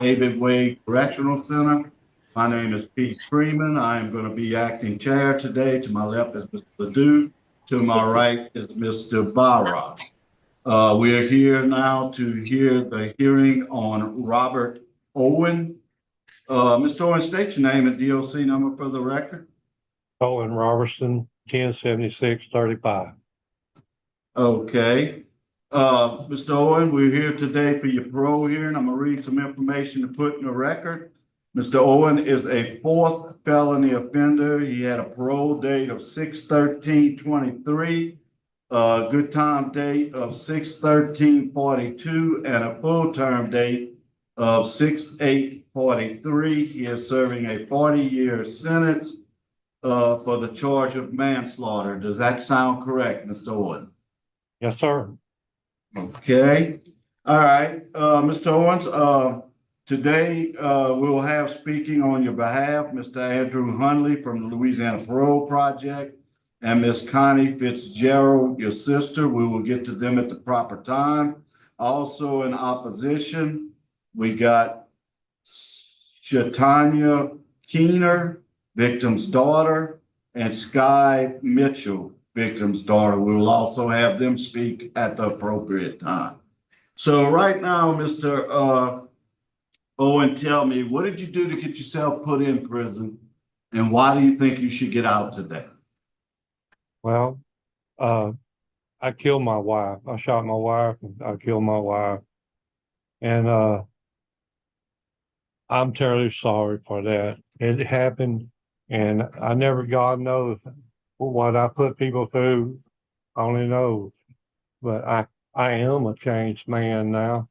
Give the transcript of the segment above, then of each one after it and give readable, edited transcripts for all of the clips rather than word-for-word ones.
David Wade Correctional Center. My name is Pete Freeman. I am going to be acting chair today. To my left is Mr. Ledoux. To my right is Mr. Barra. We are here now to hear the hearing on Robert Owen. Mr. Owen, state your name and DOC number for the record. Leuke Robertson, 107635. Okay. Mr. Owen, we're here today for your parole hearing. I'm gonna read some information to put in the record. Mr. Owen is a fourth felony offender. He had a parole date of 6/13/23, a good time date of 6/13/42, and a full term date of 6/8/43. He is serving a 40-year sentence for the charge of manslaughter. Does that sound correct, Mr. Owen? Yes, sir. Okay. All right. Mr. Owens, today we will have speaking on your behalf Mr. Andrew Hunley from the Louisiana Parole Project and Miss Connie Fitzgerald, your sister. We will get to them at the proper time. Also in opposition, we got Chata Kener, victim's daughter, and Sky Mitchell, victim's daughter. We will also have them speak at the appropriate time. So right now, Mr. Owen, tell me, what did you do to get yourself put in prison, and why do you think you should get out today? Well, I killed my wife. I shot my wife and I killed my wife. And I'm terribly sorry for that. It happened, and I never, God knows what I put people through, only knows. But I am a changed man now.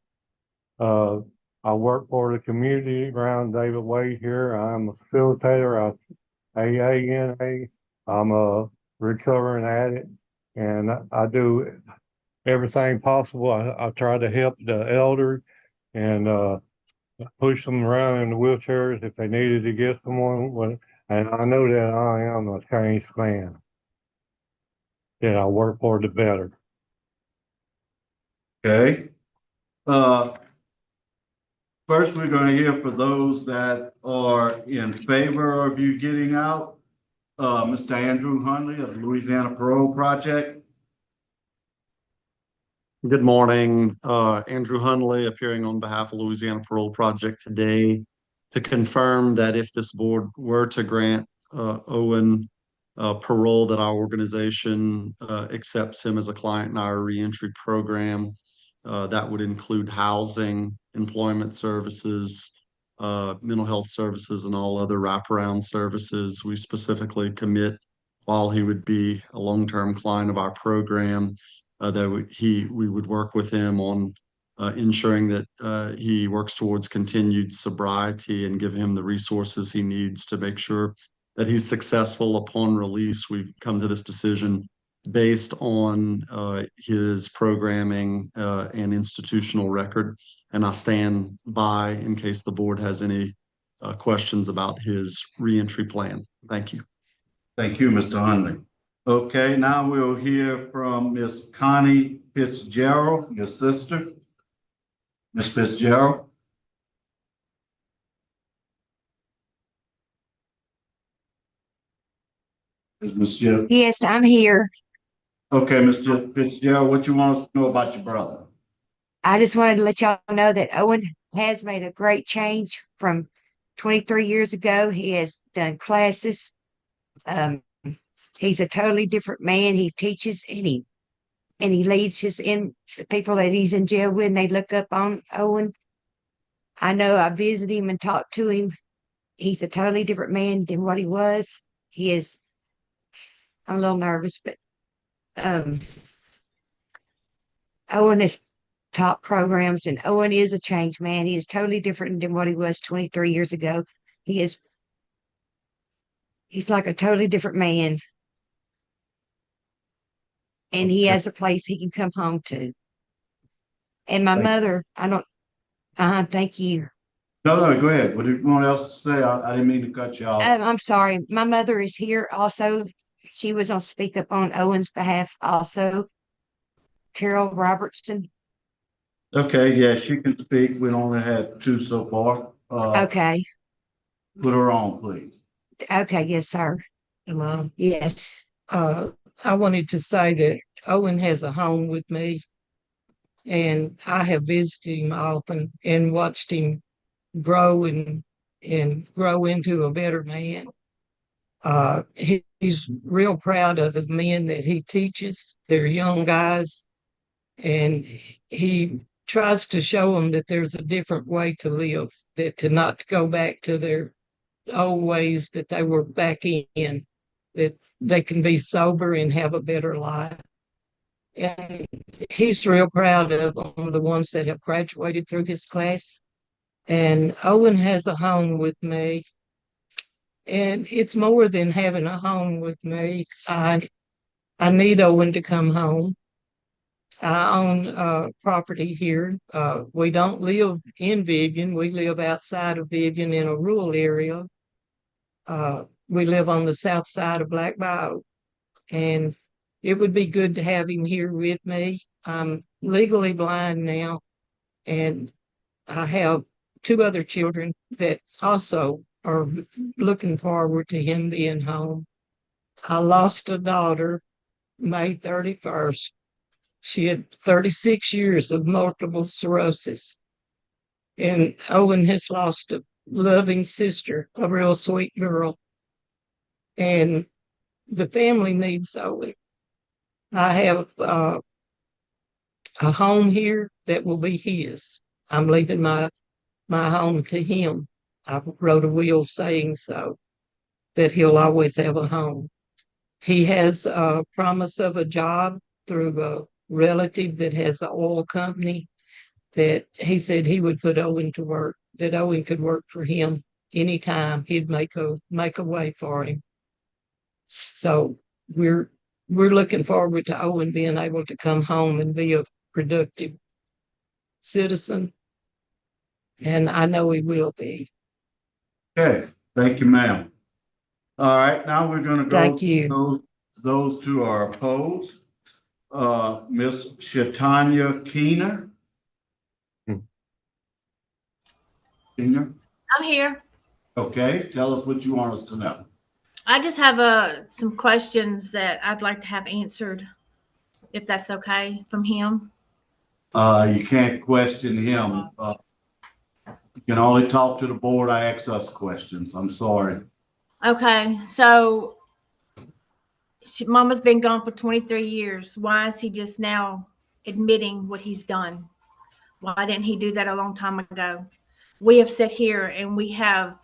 I work for the community around David Wade here. I'm a facilitator of AANA. I'm a recovering addict, and I do everything possible. I try to help the elder and push them around in the wheelchairs if they needed to get someone. And I know that I am a changed man. That I work for the better. Okay. First, we're going to hear for those that are in favor of you getting out. Mr. Andrew Hunley of the Louisiana Parole Project. Good morning. Andrew Hunley appearing on behalf of Louisiana Parole Project today to confirm that if this board were to grant Owen parole, that our organization accepts him as a client in our reentry program. That would include housing, employment services, mental health services, and all other wraparound services. We specifically commit, while he would be a long-term client of our program, that we would work with him on ensuring that he works towards continued sobriety and give him the resources he needs to make sure that he's successful upon release. We've come to this decision based on his programming and institutional record, and I stand by in case the board has any questions about his reentry plan. Thank you. Thank you, Mr. Hunley. Okay, now we'll hear from Miss Connie Fitzgerald, your sister. Miss Fitzgerald. Is Miss Jeff? Yes, I'm here. Okay, Mr. Fitzgerald, what you want us to know about your brother? I just wanted to let y'all know that Owen has made a great change from 23 years ago. He has done classes. He's a totally different man. He teaches and he leads the people that he's in jail with, and they look up on Owen. I know I visited him and talked to him. He's a totally different man than what he was. I'm a little nervous, but Owen has taught programs, and Owen is a changed man. He is totally different than what he was 23 years ago. He's like a totally different man. And he has a place he can come home to. And my mother, thank you. No, go ahead. What do you want else to say? I didn't mean to cut you off. I'm sorry. My mother is here also. She was on speak up on Owen's behalf also. Carol Robertson. Okay, yeah, she can speak. We only had two so far. Okay, Put her on, please. okay, yes, sir. Mom, Yes, I wanted to say that Owen has a home with me, and I have visited him often and watched him grow and grow into a better man. He's real proud of the men that he teaches. They're young guys, and he tries to show them that there's a different way to live, that to not go back to their old ways that they were back in, that they can be sober and have a better life. And he's real proud of them, the ones that have graduated through his class. And Owen has a home with me. And it's more than having a home with me. I need Owen to come home. I own property here. We don't live in Vivian. We live outside of Vivian in a rural area. We live on the south side of Black Bayou, and it would be good to have him here with me. I'm legally blind now, and I have two other children that also are looking forward to him being home. I lost a daughter May 31st. She had 36 years of multiple sclerosis. And Owen has lost a loving sister, a real sweet girl. And the family needs Owen. I have a home here that will be his. I'm leaving my home to him. I wrote a will saying so, that he'll always have a home. He has a promise of a job through a relative that has an oil company, that he said he would put Owen to work, that Owen could work for him anytime. He'd make a way for him. So we're looking forward to Owen being able to come home and be a productive citizen. And I know he will be. Okay, thank you, ma'am. All right, now we're gonna go. Thank you. Those two are opposed. Miss Chata Kener. Hmm. Kener, I'm here. okay, tell us what you want us to know. I just have some questions that I'd like to have answered, if that's okay, from him. You can't question him. You can only talk to the board. I ask us questions. I'm sorry. Okay, so Mama's been gone for 23 years. Why is he just now admitting what he's done? Why didn't he do that a long time ago? We have sat here and we have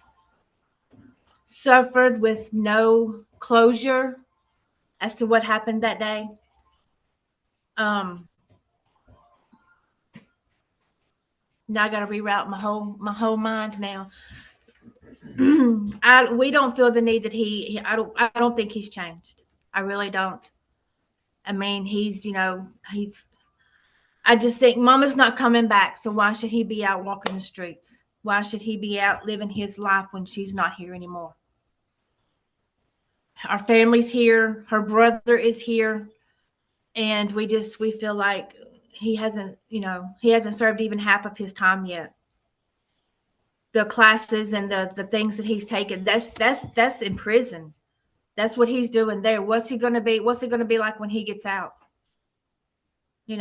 suffered with no closure as to what happened that day. Now I got to reroute my whole mind now. We don't feel the need that I don't think he's changed. I really don't. I mean, I just think Mama's not coming back. So why should he be out walking the streets? Why should he be out living his life when she's not here anymore? Our family's here. Her brother is here. And we feel like he hasn't served even half of his time yet. The classes and the things that he's taken, that's in prison. That's what he's doing there. What's he going to be like when he gets out? Is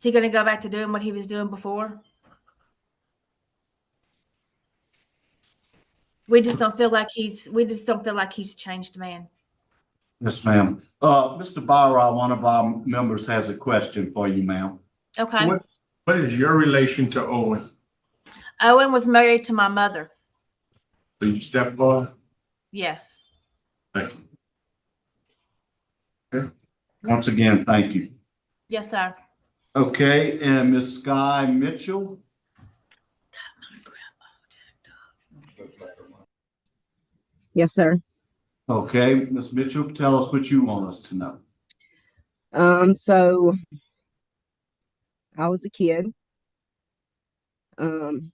he going to go back to doing what he was doing before? We just don't feel like he's changed, man. Yes, ma'am. Mr. Barra, one of our members has a question for you, ma'am. Okay. What is your relation to Owen? Owen was married to my mother. Are you stepfather? Yes. Thank you. Okay. Once again, thank you. Yes, sir. Okay, and Miss Sky Mitchell. Yes, sir. Okay, Miss Mitchell, tell us what you want us to know. So I was a kid. And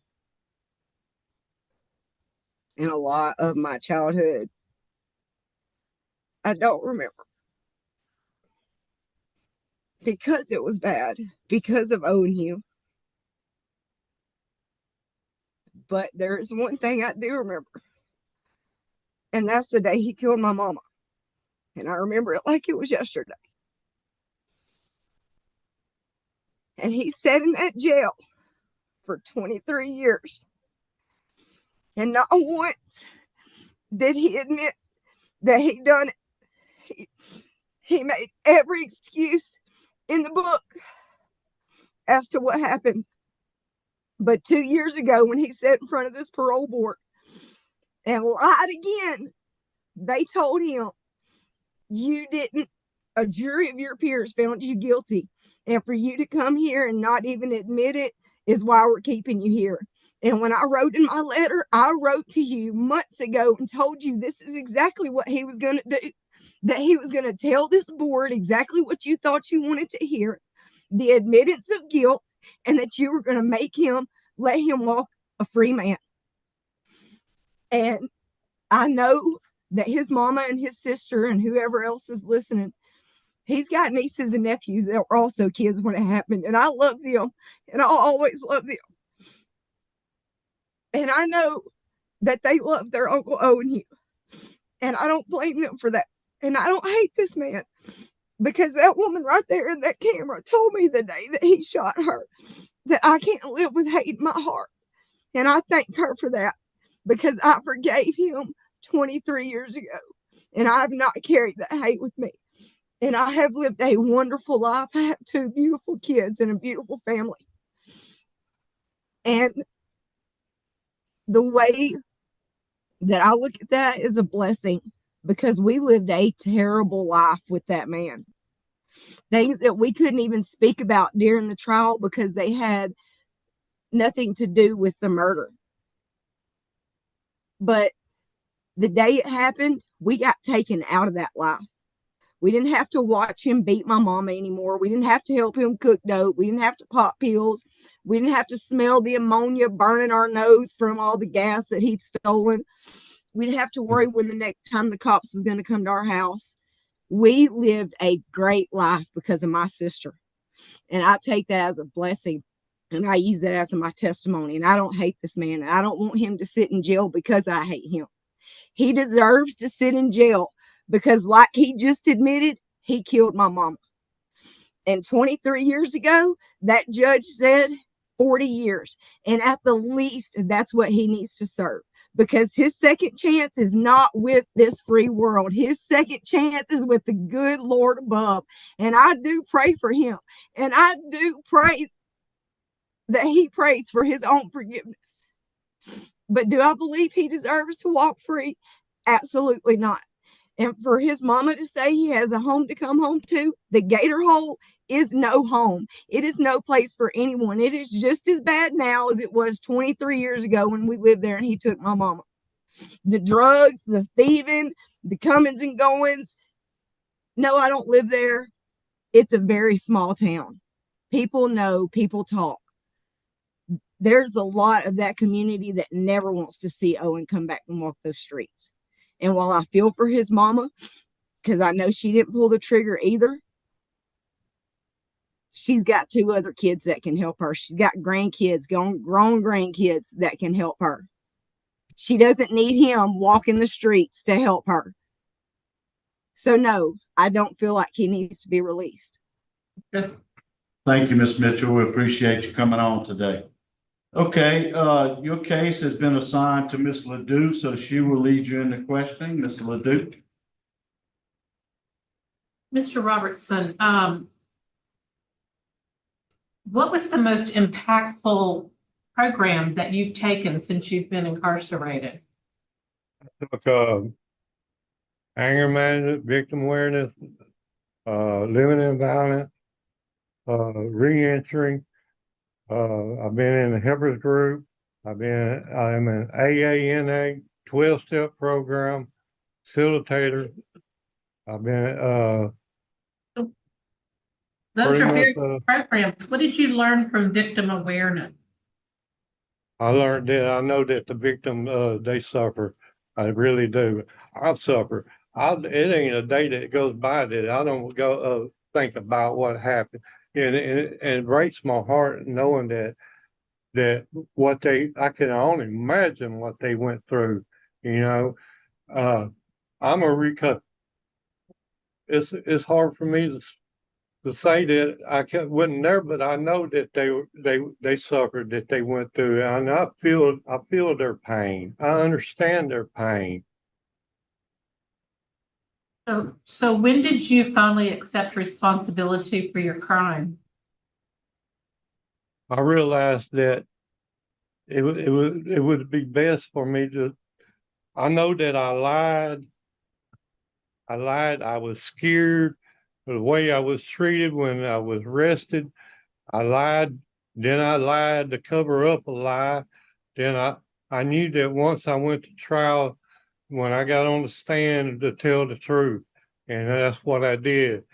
a lot of my childhood I don't remember. Because it was bad. Because of owing you. But there's one thing I do remember, and that's the day he killed my mama. And I remember it like it was yesterday. And he sat in that jail for 23 years. And not once did he admit that he done it. He made every excuse in the book as to what happened. But 2 years ago, when he sat in front of this parole board and lied again, they told him, you didn't, a jury of your peers found you guilty. And for you to come here and not even admit it is why we're keeping you here. And when I wrote in my letter, I wrote to you months ago and told you this is exactly what he was going to do, that he was going to tell this board exactly what you thought you wanted to hear, the admittance of guilt, and that you were going to make him, let him walk a free man. And I know that his mama and his sister and whoever else is listening, he's got nieces and nephews that were also kids when it happened. And I love them. And I'll always love them. And I know that they love their Uncle Owen Hugh. And I don't blame them for that. And I don't hate this man, because that woman right there in that camera told me the day that he shot her that I can't live with hate in my heart. And I thank her for that, because I forgave him 23 years ago. And I have not carried that hate with me. And I have lived a wonderful life. I have 2 beautiful kids and a beautiful family. And the way that I look at that is a blessing, because we lived a terrible life with that man. Things that we couldn't even speak about during the trial because they had nothing to do with the murder. But the day it happened, we got taken out of that life. We didn't have to watch him beat my mama anymore. We didn't have to help him cook dope. We didn't have to pop pills. We didn't have to smell the ammonia burning our nose from all the gas that he'd stolen. We didn't have to worry when the next time the cops was going to come to our house. We lived a great life because of my sister. And I take that as a blessing. And I use that as my testimony. And I don't hate this man. And I don't want him to sit in jail because I hate him. He deserves to sit in jail because, like he just admitted, he killed my mama. And 23 years ago, that judge said 40 years. And at the least, that's what he needs to serve, because his second chance is not with this free world. His second chance is with the good Lord above. And I do pray for him. And I do pray that he prays for his own forgiveness. But do I believe he deserves to walk free? Absolutely not. And for his mama to say he has a home to come home to, the Gator Hole is no home. It is no place for anyone. It is just as bad now as it was 23 years ago when we lived there and he took my mama. The drugs, the thieving, the comings and goings. No, I don't live there. It's a very small town. People know, people talk. There's a lot of that community that never wants to see Owen come back and walk those streets. And while I feel for his mama, because I know she didn't pull the trigger either, she's got 2 other kids that can help her. She's got grandkids, grown grandkids that can help her. She doesn't need him walking the streets to help her. So no, I don't feel like he needs to be released. Thank you, Ms. Mitchell. We appreciate you coming on today. Okay, your case has been assigned to Ms. Ledoux, so she will lead you in the questioning. Ms. Ledoux. Mr. Robertson, what was the most impactful program that you've taken since you've been incarcerated? Took anger management, victim awareness, living in violence, re-entry. I've been in the helpers group. I'm an AANA 12-step program facilitator. I've been Those pretty are much, very programs. What did you learn from victim awareness? I learned that I know that the victim they suffer. I really do. I've suffered. It ain't a day that goes by that I don't go think about what happened. And it breaks my heart knowing that that I can only imagine what they went through, you know. I'm a recovery. It's hard for me to say that wasn't there, but I know that they suffered, that they went through, and I feel their pain. I understand their pain. So when did you finally accept responsibility for your crime? I realized that it would be best for me to. I know that I lied. I was scared of the way I was treated when I was arrested. I lied. Then I lied to cover up a lie. Then I knew that once I went to trial, when I got on the stand, to tell the truth. And that's what I did.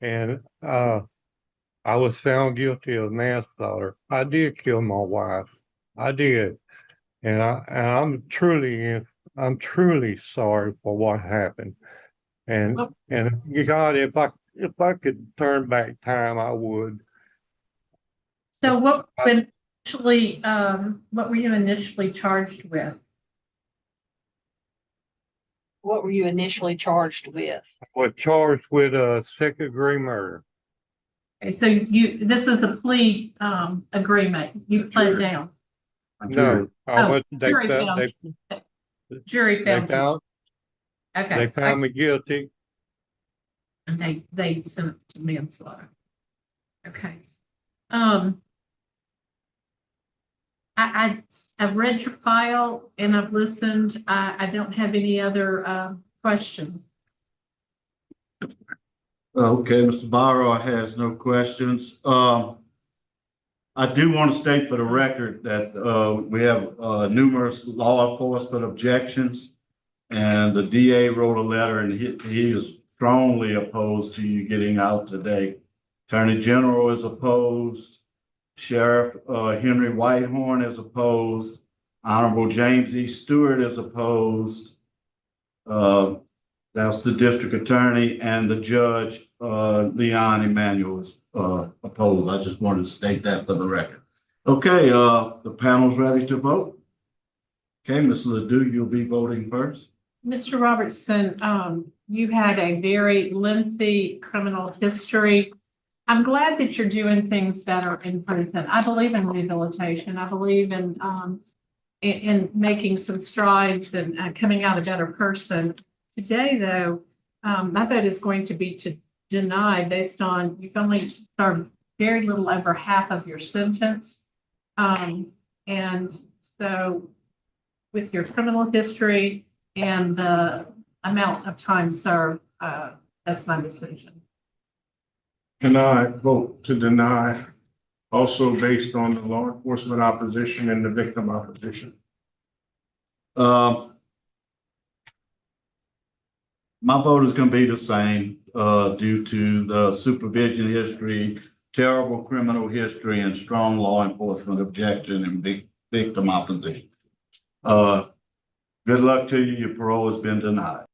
And I was found guilty of manslaughter. I did kill my wife. I did. And I'm truly sorry for what happened. And God, if I could turn back time, I would. So what were you initially charged with? What were you initially charged with? I was charged with a second-degree murder. Okay, so this is a plea agreement. You pled down. No, Jury found you. Okay. They found me guilty. And they sent it to manslaughter. Okay. I've read your file and I've listened. I don't have any other questions. Okay, Mr. Barrow has no questions. I do want to state for the record that we have numerous law enforcement objections, and the DA wrote a letter, and he is strongly opposed to you getting out today. Attorney General is opposed. Sheriff Henry Whitehorn is opposed. Honorable James E. Stewart is opposed. That's the district attorney, and the judge, Leon Emanuel, is opposed. I just wanted to state that for the record. Okay, the panel's ready to vote. Okay, Ms. Ledoux, you'll be voting first. Mr. Robertson, you had a very lengthy criminal history. I'm glad that you're doing things better in prison. I believe in rehabilitation. I believe in making some strides and coming out a better person. Today, though, my vote is going to be to deny based on you've only served very little over half of your sentence. And so with your criminal history and the amount of time served, that's my decision. And I vote to deny, also based on the law enforcement opposition and the victim opposition. My vote is going to be the same due to the supervision history, terrible criminal history, and strong law enforcement objection and victim opposition. Good luck to you. Your parole has been denied.